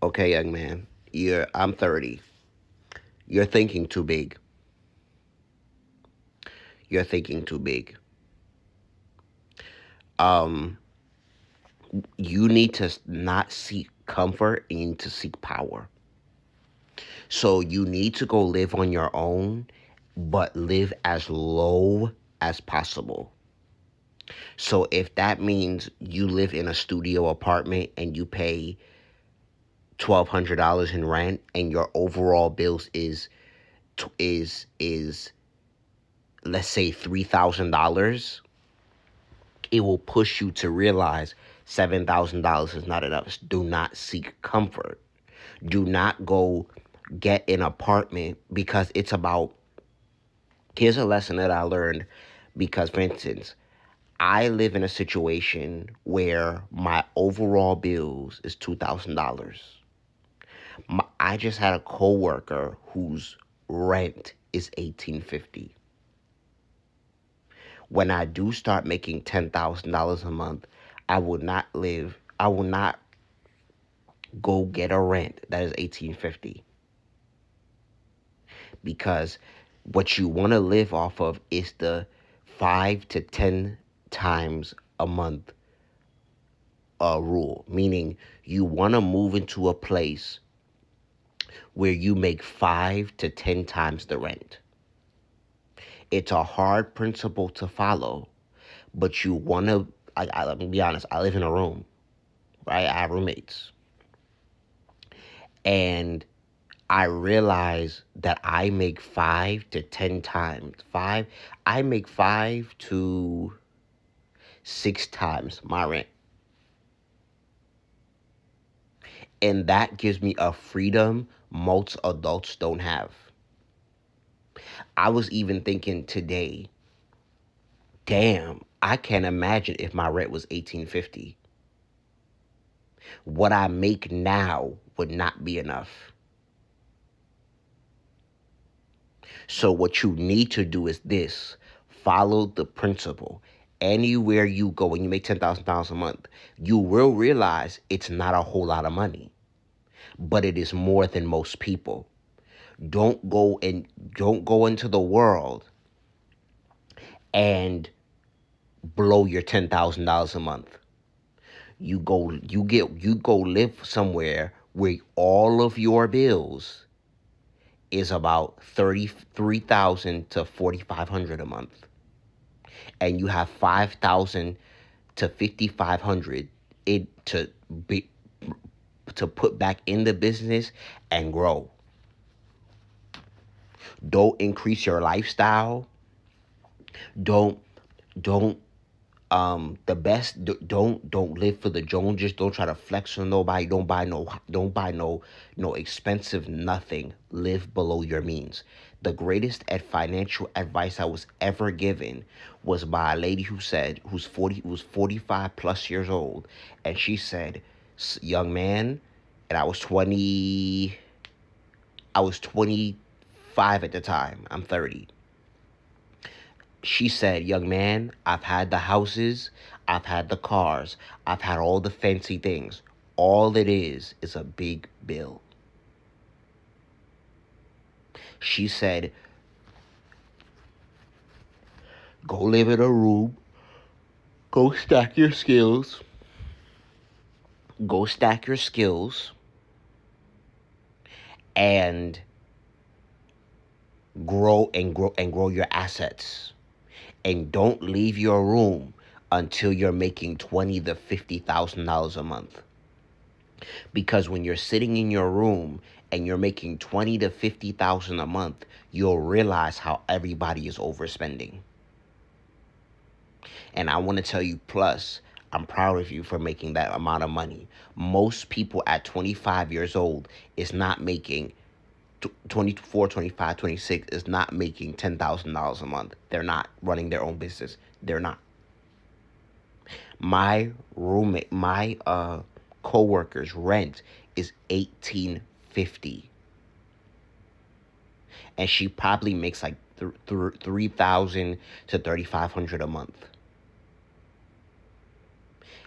Okay, young man. I'm 30. You're thinking too big. You're thinking too big. Um, you need to not seek comfort, you need to seek power. So you need to go live on your own, but live as low as possible. So if that means you live in a studio apartment and you pay $1,200 in rent and your overall bills is let's say $3,000, it will push you to realize $7,000 is not enough. Do not seek comfort. Do not go get an apartment because it's about. Here's a lesson that I learned because, for instance, I live in a situation where my overall bills is $2,000. I just had a coworker whose rent is 1850. When I do start making $10,000 a month, I will not go get a rent that is 1850 because what you want to live off of is the 5 to 10 times a month rule, meaning you want to move into a place where you make 5 to 10 times the rent. It's a hard principle to follow, but you want to. Let me be honest. I live in a room, right? I have roommates, and I realize that I make 5 to 10 times five. I make 5 to 6 times my rent, and that gives me a freedom most adults don't have. I was even thinking today, damn, I can't imagine if my rent was 1850. What I make now would not be enough. So what you need to do is this. Follow the principle. Anywhere you go, when you make $10,000 a month, you will realize it's not a whole lot of money, but it is more than most people. Don't go into the world and blow your $10,000 a month. You go live somewhere where all of your bills is about 33,000 to 4,500 a month, and you have 5,000 to 5,500 it be to put back in the business and grow. Don't increase your lifestyle. Don't don't the best don't live for the Joneses. Don't try to flex on nobody. Don't buy no expensive nothing. Live below your means. The greatest at financial advice I was ever given was by a lady who was 45 plus years old, and she said, young man," and I was 25 at the time. I'm 30. She said, young man, I've had the houses, I've had the cars, I've had all the fancy things. All it is a big bill. She said, go live in a room, go stack your skills, go stack your skills, and grow your assets. And don't leave your room until you're making $20,000 to $50,000 a month. Because when you're sitting in your room and you're making 20 to 50,000 a month, you'll realize how everybody is overspending. And I want to tell you, plus, I'm proud of you for making that amount of money. Most people at 25 years old is not making 24, 25, 26 is not making $10,000 a month. They're not running their own business. They're not. My coworker's rent is 1850, and she probably makes like 3,000 to 3,500 a month.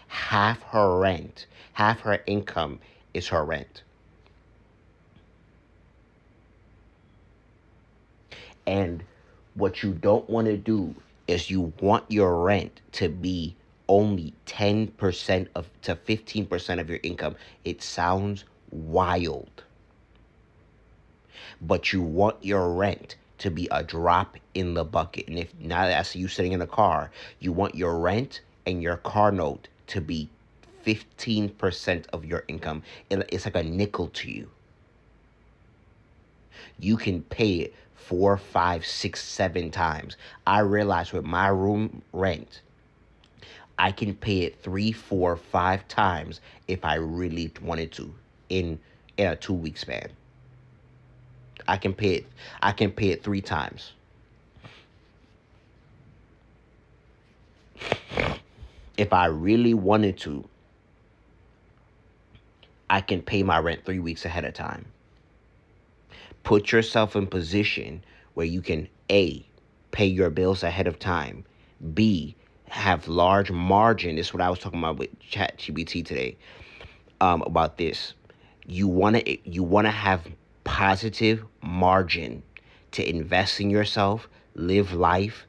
Half her income is her rent. And what you don't want to do is you want your rent to be only 10% of to 15% of your income. It sounds wild, but you want your rent to be a drop in the bucket. And if now that I see you sitting in a car, you want your rent and your car note to be 15% of your income. It's like a nickel to you. You can pay it 4, 5, 6, 7 times. I realize with my room rent, I can pay it 3, 4, 5 times if I really wanted to in a 2 week span. I can pay it. I can pay it 3 times. If I really wanted to, I can pay my rent 3 weeks ahead of time. Put yourself in position where you can A, pay your bills ahead of time. B, have large margin. This is what I was talking about with ChatGPT today. About this. You wanna have positive margin to invest in yourself, live life,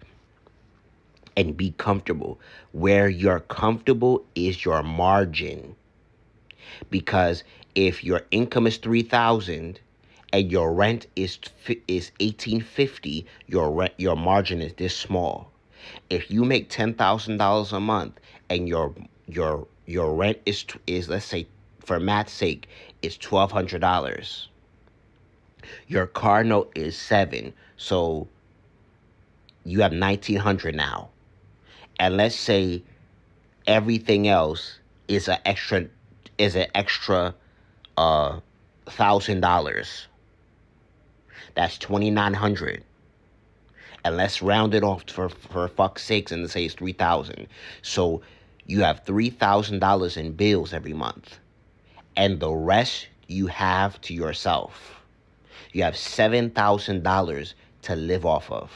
and be comfortable. Where you're comfortable is your margin. Because if your income is 3,000 and your rent is 1850, your margin is this small. If you make $10,000 a month and your rent is, let's say, for math's sake, is $1,200. Your car note is 7, so you have 1,900 now. And let's say everything else is an extra $1,000. That's 2,900. And let's round it off for fuck's sakes and say it's 3,000. So you have $3,000 in bills every month, and the rest you have to yourself. You have $7,000 to live off of.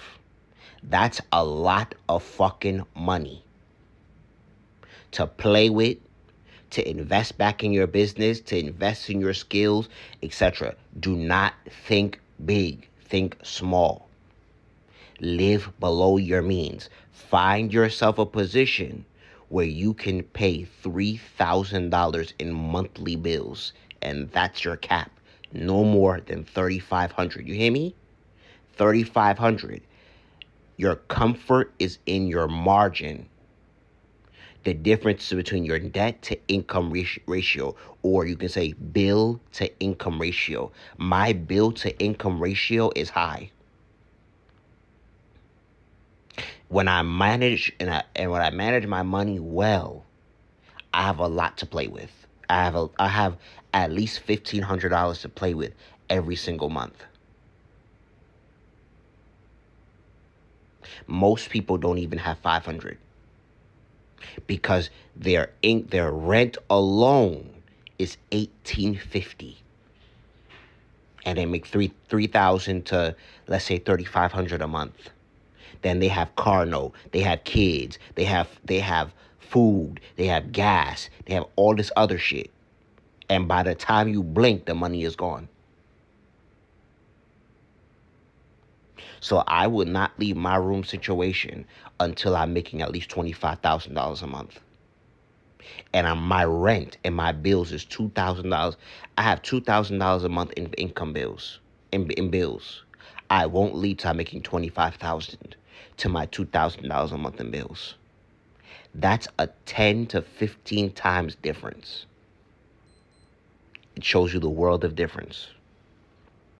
That's a lot of fucking money to play with, to invest back in your business, to invest in your skills, etc. Do not think big, think small. Live below your means. Find yourself a position where you can pay $3,000 in monthly bills, and that's your cap. No more than 3,500. You hear me? 3,500. Your comfort is in your margin. The difference between your debt to income ratio, or you can say bill to income ratio. My bill to income ratio is high. When I manage and when I manage my money well, I have a lot to play with. I have at least $1,500 to play with every single month. Most people don't even have 500 because their rent alone is 1,850, and they make 3,000 to, let's say, 3,500 a month. Then they have car note, they have kids, they have food, they have gas, they have all this other shit. And by the time you blink, the money is gone. So I would not leave my room situation until I'm making at least $25,000 a month. And my rent and my bills is $2,000. I have $2,000 a month in income bills, in bills. I won't leave till I'm making 25,000 to my $2,000 a month in bills. That's a 10 to 15 times difference. It shows you the world of difference.